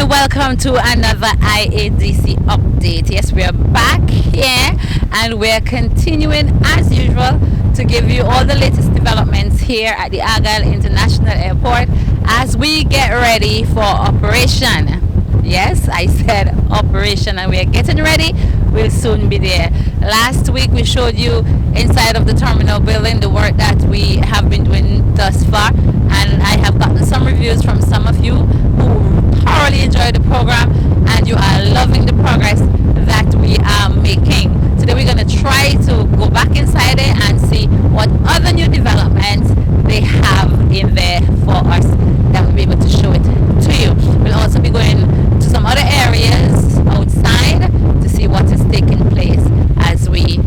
welcome to another IADC update. Yes, we are back here and we're continuing as usual to give you all the latest developments here at the Argyle International Airport as we get ready for operation. Yes, I said operation, and we're getting ready. We'll soon be there. Last week we showed you inside of the terminal building the work that we have been doing thus far, and I have gotten some reviews from some of you who thoroughly enjoyed the program and you are loving the progress that we are making. Today we're going to try to go back inside it and see what other new developments they have in there for us that we'll be able to show it to you. We'll also be going to some other areas outside to see what is taking place as we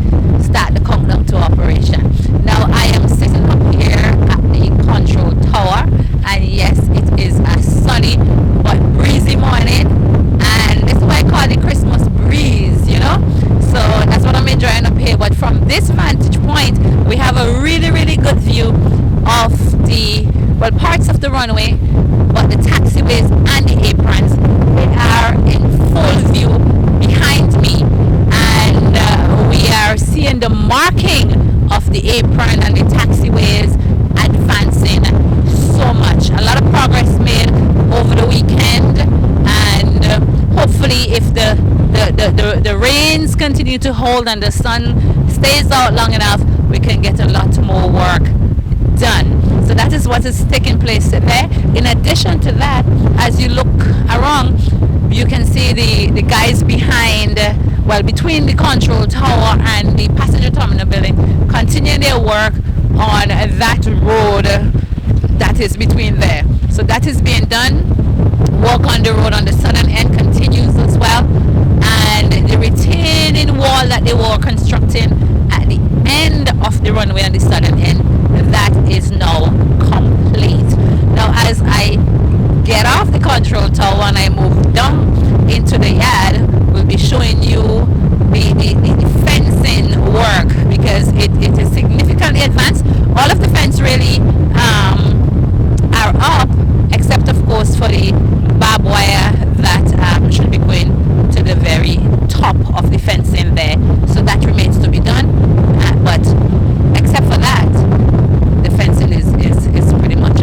start the countdown to operation. Now I am sitting up here at the control tower, and yes, it is a sunny but breezy morning, and this is why I call it Christmas breeze, you know. So that's what I'm enjoying up here. But from this vantage point, we have a really good view of the parts of the runway, but the taxiways and the aprons, they are in full view behind me, and we are seeing the marking of the apron and the taxiways advancing so much. A lot of progress made over the weekend, and hopefully if the rains continue to hold and the sun stays out long enough, we can get a lot more work done. So that is what is taking place there. In addition to that, as you look around, you can see the guys behind, between the control tower and the passenger terminal building, continuing their work on that road that is between there. So that is being done. Work on the road on the southern end continues as well, and the retaining wall that they were constructing at the end of the runway on the southern end, that is now complete. Now as I get off the control tower and I move down into the yard, we'll be showing you the fencing work, because it is significantly advanced. All of the fence really are up, except of course for the barbed wire that should be going to the very top of the fencing there. So that remains to be done, but except for that, the fencing is pretty much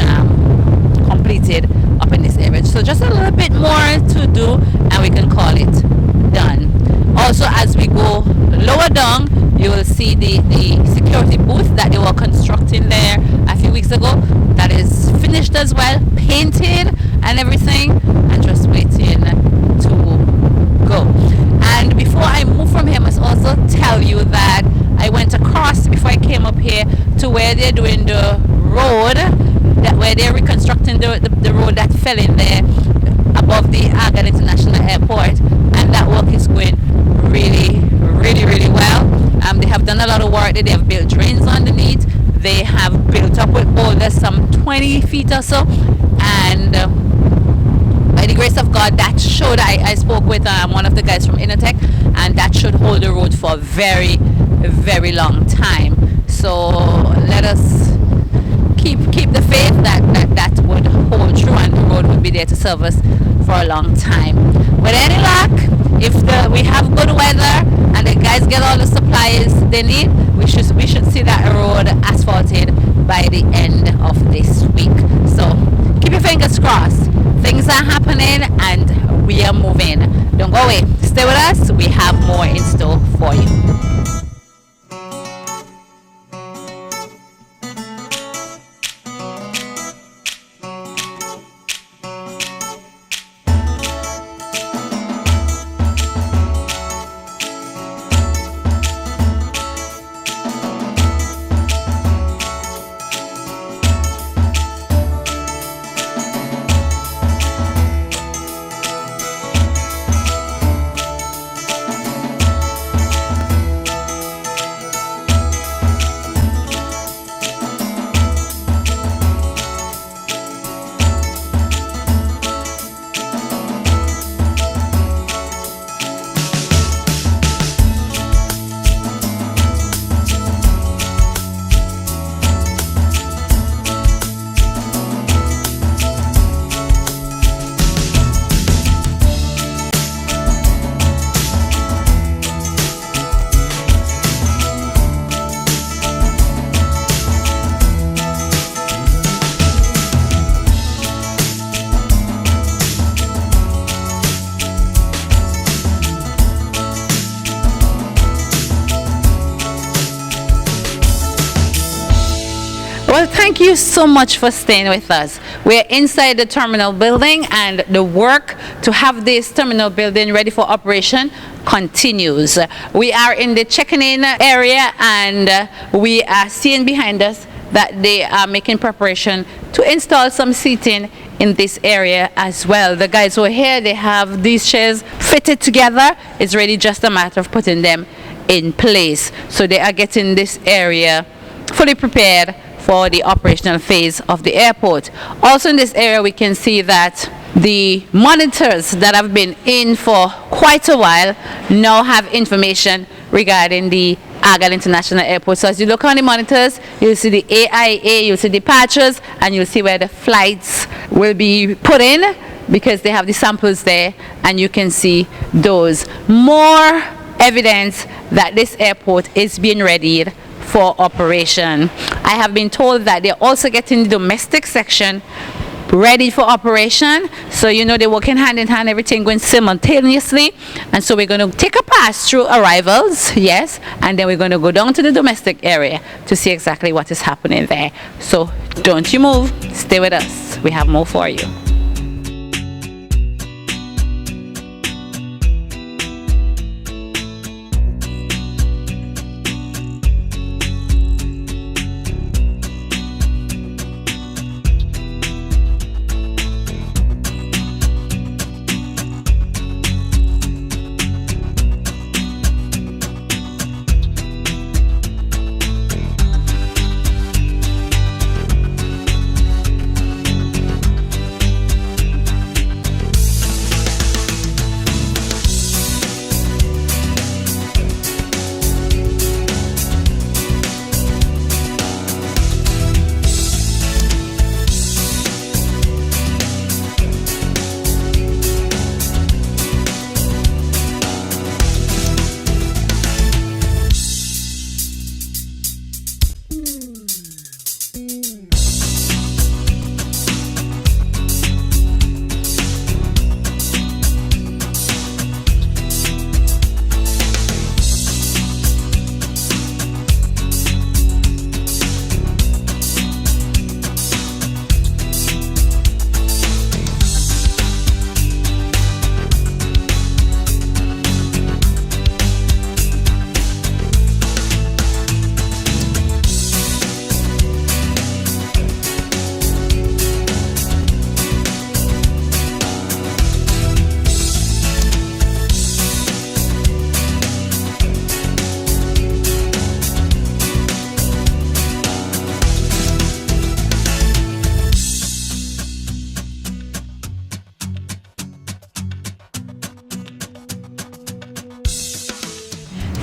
completed up in this area. So just a little bit more to do and we can call it done. Also, as we go lower down, you will see the security booth that they were constructing there a few weeks ago. That is finished as well, painted and everything, and just waiting to go. And before I move from here, I must also tell you that I went across before I came up here to where they're doing the road, where they're reconstructing the road that fell in there above the Argyle International Airport, and that work is going really well. They have done a lot of work. They have built drains underneath. They have built up with boulders some 20 feet or so, and by the grace of God, that should, I spoke with one of the guys from Innotech, and that should hold the road for a very long time. So let us keep the faith that would hold true, and the road would be there to serve us for a long time. With any luck, if we have good weather and the guys get all the supplies they need, we should see that road asphalted by the end of this week. So keep your fingers crossed. Things are happening and we are moving. Don't go away. Stay with us. We have more in store for you. Well, thank you so much for staying with us. We're inside the terminal building, and the work to have this terminal building ready for operation continues. We are in the checking in area, and we are seeing behind us that they are making preparation to install some seating in this area as well. The guys who are here, they have these chairs fitted together. It's really just a matter of putting them in place. So they are getting this area fully prepared for the operational phase of the airport. Also in this area, we can see that the monitors that have been in for quite a while now have information regarding the Argyle International Airport. So as you look on the monitors, you'll see the AIA, you'll see the patches, and you'll see where the flights will be put in, because they have the samples there, and you can see those. More evidence that this airport is being readied for operation. I have been told that they're also getting the domestic section ready for operation. So you know they're working hand in hand, everything going simultaneously. And so we're going to take a pass through arrivals, yes, and then we're going to go down to the domestic area to see exactly what is happening there. So don't you move, stay with us. We have more for you.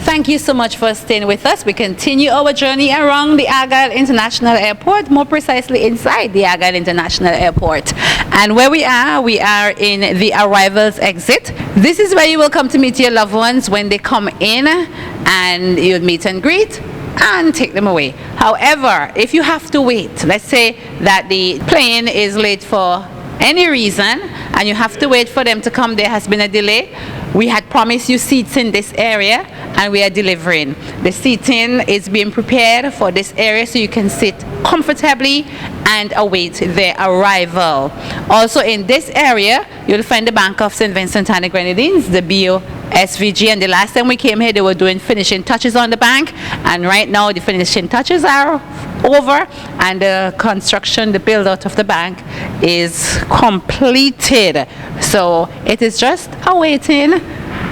Thank you so much for staying with us. We continue our journey around the Argyle International Airport, more precisely inside the Argyle International Airport. And where we are in the arrivals exit. This is where you will come to meet your loved ones when they come in, and you'll meet and greet and take them away. However, if you have to wait, let's say that the plane is late for any reason and you have to wait for them to come, there has been a delay, we had promised you seats in this area, and we are delivering. The seating is being prepared for this area so you can sit comfortably and await their arrival. Also in this area, you'll find the Bank of St. Vincent and the Grenadines, the BOSVG, and the last time we came here, they were doing finishing touches on the bank, and right now the finishing touches are over, and the construction, the build out of the bank is completed. So it is just awaiting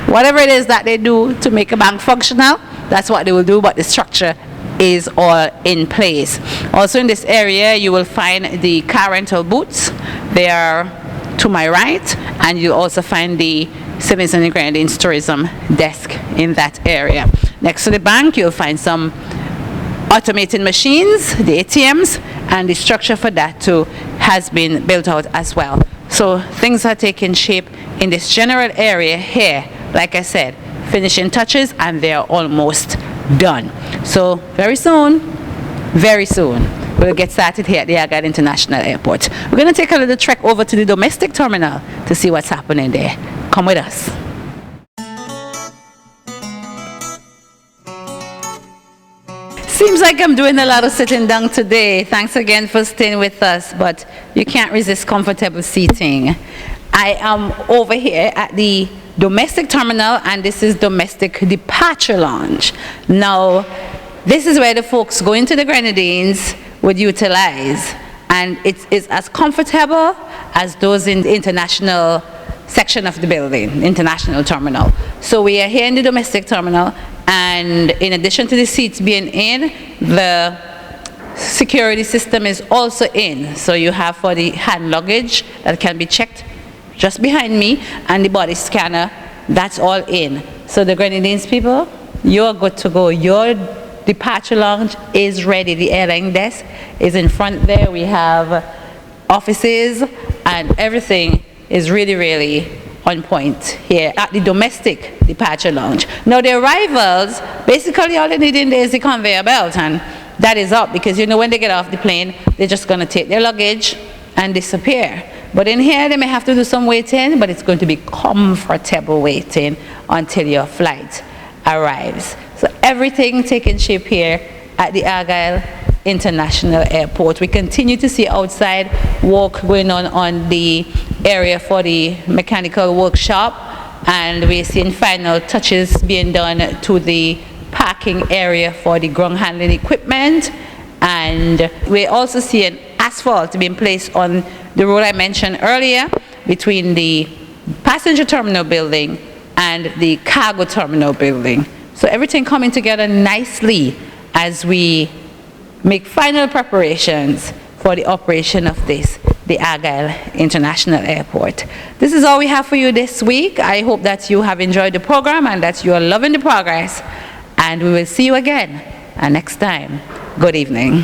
whatever it is that they do to make a bank functional. That's what they will do, but the structure is all in place. Also in this area, you will find the car rental booths. They are to my right, and you'll also find the St. Vincent and Grenadines tourism desk in that area. Next to the bank, you'll find some automated machines, the ATMs, and the structure for that too has been built out as well. So things are taking shape in this general area here. Like I said, finishing touches, and they're almost done. So very soon, we'll get started here at the Argyle International Airport. We're going to take a little trek over to the domestic terminal to see what's happening there. Come with us. Seems like I'm doing a lot of sitting down today. Thanks again for staying with us, but you can't resist comfortable seating. I am over here at the domestic terminal, and this is domestic departure lounge. Now, this is where the folks going to the Grenadines would utilize, and it is as comfortable as those in the international section of the building, international terminal. So we are here in the domestic terminal, and in addition to the seats being in, the security system is also in. So you have for the hand luggage that can be checked just behind me, and the body scanner, that's all in. So the Grenadines people, you're good to go. Your departure lounge is ready. The airline desk is in front there. We have offices, and everything is really, really on point here at the domestic departure lounge. Now the arrivals, basically all they need in there is the conveyor belt, and that is up, because you know when they get off the plane, they're just going to take their luggage and disappear. But in here they may have to do some waiting, but it's going to be comfortable waiting until your flight arrives. So everything taking shape here at the Argyle International Airport. We continue to see outside work going on the area for the mechanical workshop, and we're seeing final touches being done to the parking area for the ground handling equipment, and we're also seeing asphalt being placed on the road I mentioned earlier between the passenger terminal building and the cargo terminal building. So everything coming together nicely as we make final preparations for the operation of the Argyle International Airport. This is all we have for you this week. I hope that you have enjoyed the program and that you are loving the progress, and we will see you again next time. Good evening.